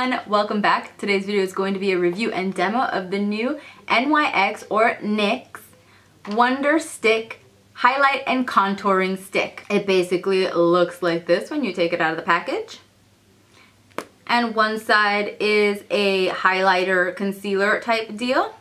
everyone, welcome back. Today's video is going to be a review and demo of the new NYX or NYX WonderStick Highlight and Contouring Stick. It basically looks like this when you take it out of the package. And one side is a highlighter concealer type deal.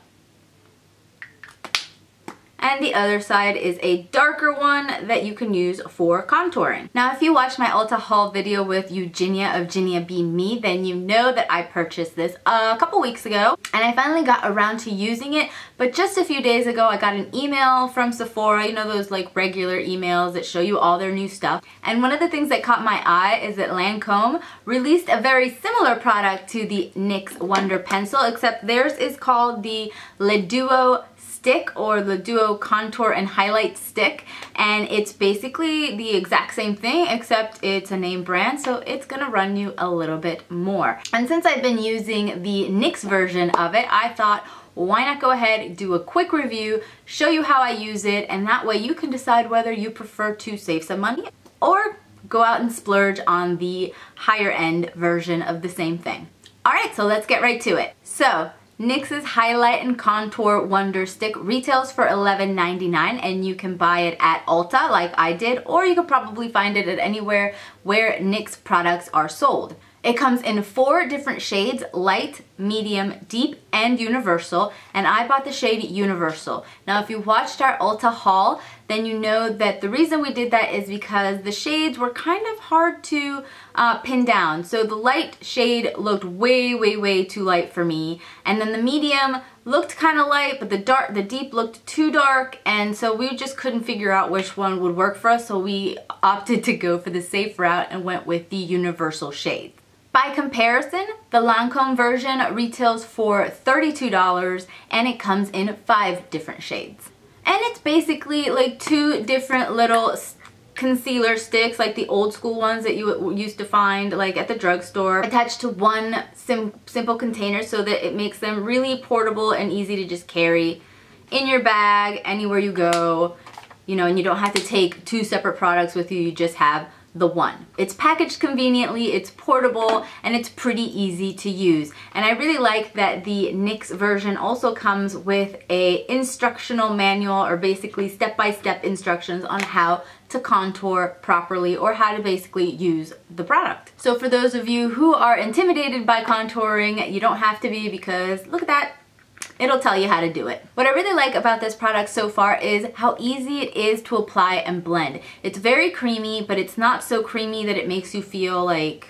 And the other side is a darker one that you can use for contouring. Now, if you watched my Ulta haul video with Eugenia of Genia Be Me, then you know that I purchased this a couple weeks ago, and I finally got around to using it. But just a few days ago, I got an email from Sephora, you know those like regular emails that show you all their new stuff. And one of the things that caught my eye is that Lancome released a very similar product to the NYX Wonder Pencil, except theirs is called the Le Duo Stick or the Duo Contour and Highlight Stick, and it's basically the exact same thing except it's a name brand, so it's gonna run you a little bit more. And since I've been using the NYX version of it, I thought, why not go ahead, do a quick review, show you how I use it, and that way you can decide whether you prefer to save some money or go out and splurge on the higher end version of the same thing. Alright, so let's get right to it. So, NYX's Highlight and Contour Wonder Stick retails for $11.99, and you can buy it at Ulta like I did, or you could probably find it at anywhere where NYX products are sold. It comes in 4 different shades: light, medium, deep, and universal, and I bought the shade universal. Now if you watched our Ulta haul, then you know that the reason we did that is because the shades were kind of hard to pin down. So the light shade looked way too light for me, and then the medium looked kind of light, but the deep looked too dark, and so we just couldn't figure out which one would work for us, so we opted to go for the safe route and went with the universal shades. By comparison, the Lancome version retails for $32, and it comes in 5 different shades. And it's basically like 2 different little concealer sticks, like the old school ones that you used to find like at the drugstore, attached to one simple container so that it makes them really portable and easy to just carry in your bag anywhere you go, you know, and you don't have to take 2 separate products with you, you just have the one. It's packaged conveniently, it's portable, and it's pretty easy to use. And I really like that the NYX version also comes with a instructional manual, or basically step-by-step instructions on how to contour properly or how to basically use the product. So for those of you who are intimidated by contouring, you don't have to be, because look at that. It'll tell you how to do it. What I really like about this product so far is how easy it is to apply and blend. It's very creamy, but it's not so creamy that it makes you feel like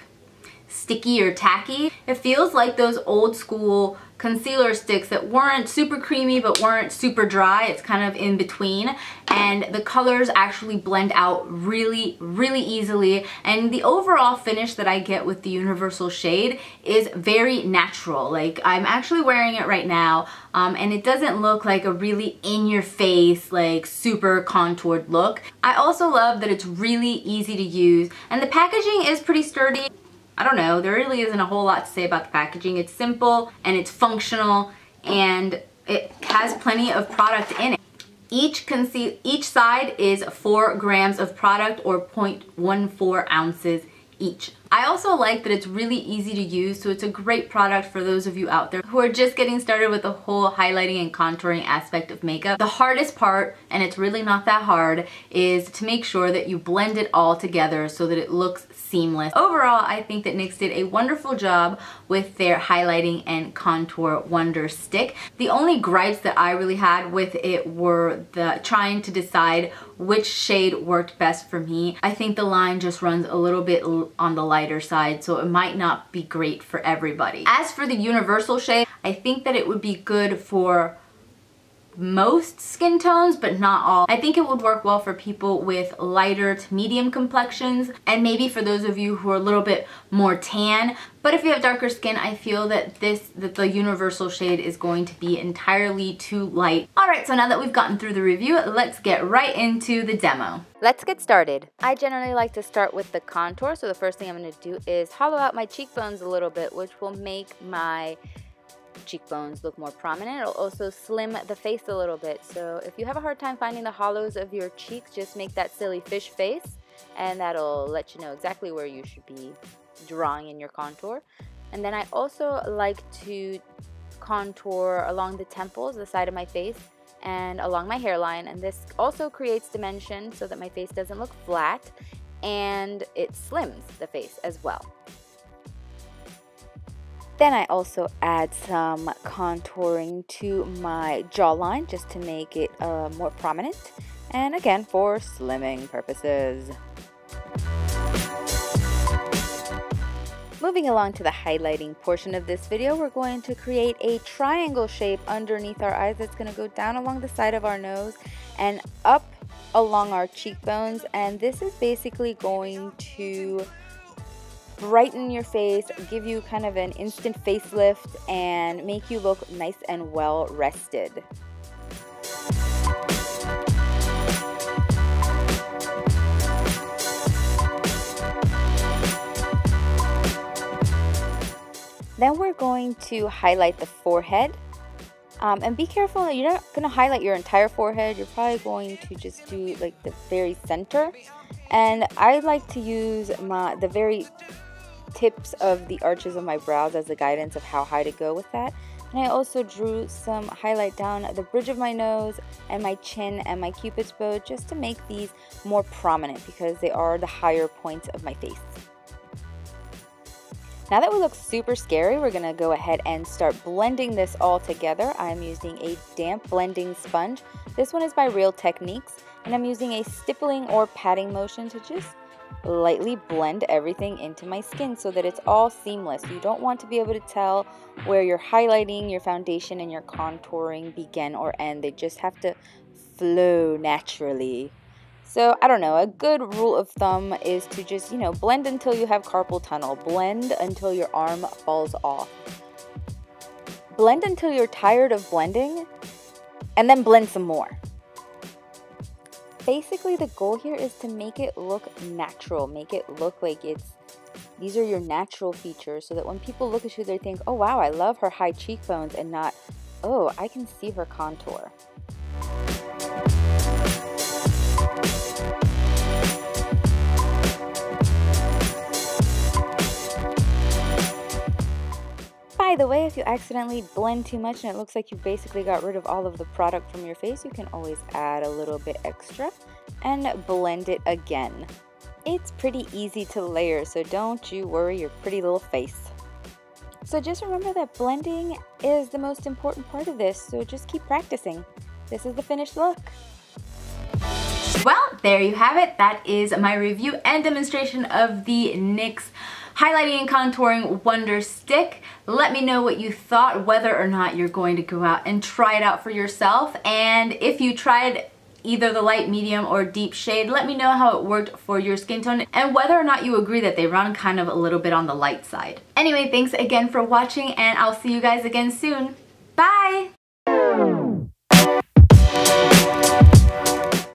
sticky or tacky. It feels like those old school concealer sticks that weren't super creamy but weren't super dry. It's kind of in between, and the colors actually blend out really easily, and the overall finish that I get with the universal shade is very natural. Like, I'm actually wearing it right now, and it doesn't look like a really in-your-face, like super contoured look. I also love that it's really easy to use, and the packaging is pretty sturdy. I don't know, there really isn't a whole lot to say about the packaging. It's simple and it's functional, and it has plenty of product in it. Each side is 4 grams of product, or 0.14 ounces each. I also like that it's really easy to use, so it's a great product for those of you out there who are just getting started with the whole highlighting and contouring aspect of makeup. The hardest part, and it's really not that hard, is to make sure that you blend it all together so that it looks seamless. Overall, I think that NYX did a wonderful job with their highlighting and contour Wonder Stick. The only gripes that I really had with it were the trying to decide which shade worked best for me. I think the line just runs a little bit on the lighter side, so it might not be great for everybody. As for the universal shade, I think that it would be good for most skin tones, but not all. I think it would work well for people with lighter to medium complexions, and maybe for those of you who are a little bit more tan. But if you have darker skin, I feel that the universal shade is going to be entirely too light. Alright, so now that we've gotten through the review, let's get right into the demo. Let's get started. I generally like to start with the contour, so the first thing I'm going to do is hollow out my cheekbones a little bit, which will make my cheekbones look more prominent. It'll also slim the face a little bit. So if you have a hard time finding the hollows of your cheeks, just make that silly fish face, and that'll let you know exactly where you should be drawing in your contour. And then I also like to contour along the temples, the side of my face, and along my hairline, and this also creates dimension so that my face doesn't look flat, and it slims the face as well. Then I also add some contouring to my jawline just to make it more prominent, and again for slimming purposes. Moving along to the highlighting portion of this video, we're going to create a triangle shape underneath our eyes that's going to go down along the side of our nose and up along our cheekbones, and this is basically going to brighten your face, give you kind of an instant facelift, and make you look nice and well rested. Then we're going to highlight the forehead, and be careful, you're not going to highlight your entire forehead, you're probably going to just do like the very center, and I like to use the very tips of the arches of my brows as a guidance of how high to go with that. And I also drew some highlight down the bridge of my nose and my chin and my cupid's bow just to make these more prominent because they are the higher points of my face. Now that we look super scary, we're going to go ahead and start blending this all together. I'm using a damp blending sponge. This one is by Real Techniques, and I'm using a stippling or patting motion to just lightly blend everything into my skin so that it's all seamless. You don't want to be able to tell where your highlighting, your foundation, and your contouring begin or end. They just have to flow naturally. So, I don't know, a good rule of thumb is to just, blend until you have carpal tunnel. Blend until your arm falls off. Blend until you're tired of blending, and then blend some more. Basically, the goal here is to make it look natural. Make it look like these are your natural features so that when people look at you, they think, oh wow, I love her high cheekbones, and not, oh, I can see her contour. By the way, if you accidentally blend too much and it looks like you basically got rid of all of the product from your face, you can always add a little bit extra and blend it again. It's pretty easy to layer, so don't you worry your pretty little face. So just remember that blending is the most important part of this, so just keep practicing. This is the finished look. Well, there you have it. That is my review and demonstration of the NYX Highlighting and Contouring WonderStick. Let me know what you thought, whether or not you're going to go out and try it out for yourself. And if you tried either the light, medium, or deep shade, let me know how it worked for your skin tone and whether or not you agree that they run kind of a little bit on the light side. Anyway, thanks again for watching, and I'll see you guys again soon. Bye!